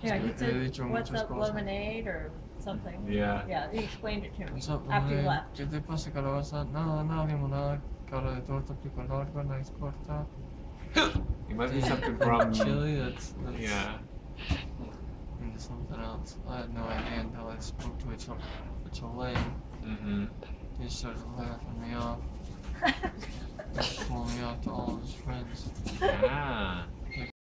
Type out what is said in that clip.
Yeah, he really said, "What's up, lemonade?" or something. Yeah. Yeah, he explained it to me What's up, after you lemonade? left. ¿Qué te pasa, calabaza? Nada, nada, mi monada. Cara de torta, pico largo, nice corta. It must be something In from Chile, that's yeah. into something else. I had no idea until I spoke to a Chilean. Mm-hmm. He started laughing me off. He was pulling me off to all of his friends. Ah.